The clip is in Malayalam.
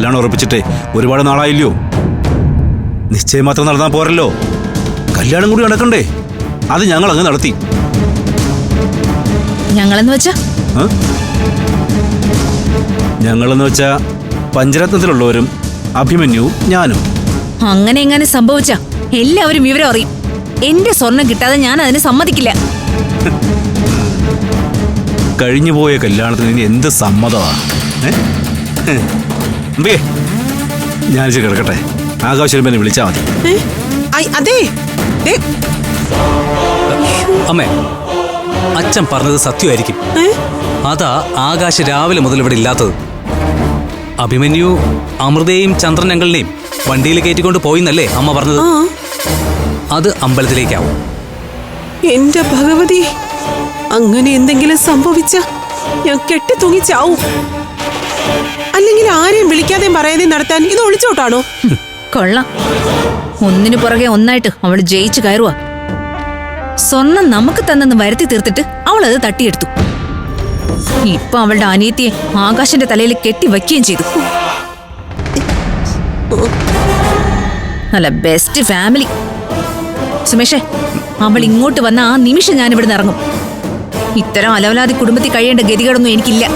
കല്യാണം ഉറപ്പിച്ചിട്ടേ ഒരുപാട് നാളായില്ലയോ? നിശ്ചയം മാത്രം നടന്നാൽ പോരല്ലോ, കല്യാണം കൂടി നടക്കണ്ടേ? അത് ഞങ്ങൾ അങ്ങ് നടത്തി. ഞങ്ങളെന്ന് വെച്ചാ ഞങ്ങളെന്ന് വെച്ചാ പഞ്ചരത്നത്തിലുള്ളവരും അഭിമന്യുവും ഞാനും. അങ്ങനെ എങ്ങനെ സംഭവിച്ച എല്ലാവരും വിവരം അറിയും. എന്റെ സ്വർണം കിട്ടാതെ ഞാൻ അതിന് സമ്മതിക്കില്ല. കഴിഞ്ഞുപോയ കല്യാണത്തിന് ഇനി എന്ത് സമ്മതമാ? ഞാനിച്ച് കിടക്കട്ടെ, ആകാശം എന്നെ വിളിച്ചാ മതി. അതെ അമ്മേ, അച്ഛൻ പറഞ്ഞത് സത്യമായിരിക്കും. അതാ ആകാശ് രാവിലെ മുതൽ ഇവിടെ ഇല്ലാത്തത്. അഭിമന്യു അമൃതയെയും ചന്ദ്രനങ്ങളിനെയും വണ്ടിയിൽ കയറ്റിക്കൊണ്ട് പോയിന്നല്ലേ അമ്മ പറഞ്ഞത്? അത് അമ്പലത്തിലേക്കാവും. എന്റെ ഭഗവതി, അങ്ങനെ എന്തെങ്കിലും സംഭവിച്ച ഞാൻ കെട്ടിത്തൂങ്ങിച്ചാവും. അല്ലെങ്കിൽ ആരെയും വിളിക്കാതെയും പറയാതെയും നടത്താൻ ഇത് ഒളിച്ചോട്ടാണോ? കൊള്ളാം, ഒന്നിനു പുറകെ ഒന്നായിട്ട് അവൾ ജയിച്ചു കയറുക. സ്വർണം നമുക്ക് തന്നെന്ന് വരുത്തി തീർത്തിട്ട് അവൾ അത് തട്ടിയെടുത്തു. ഇപ്പൊ അവളുടെ അനിയത്തിയെ ആകാശന്റെ തലയിൽ കെട്ടി വയ്ക്കുകയും ചെയ്തു. നല്ല ബെസ്റ്റ് ഫാമിലി. സുമേഷേ, അവൾ ഇങ്ങോട്ട് വന്ന ആ നിമിഷം ഞാൻ ഇവിടുന്ന് ഇറങ്ങും. ഇത്തരം അലവലാതി കുടുംബത്തിൽ കഴിയേണ്ട ഗതികളൊന്നും എനിക്കില്ല.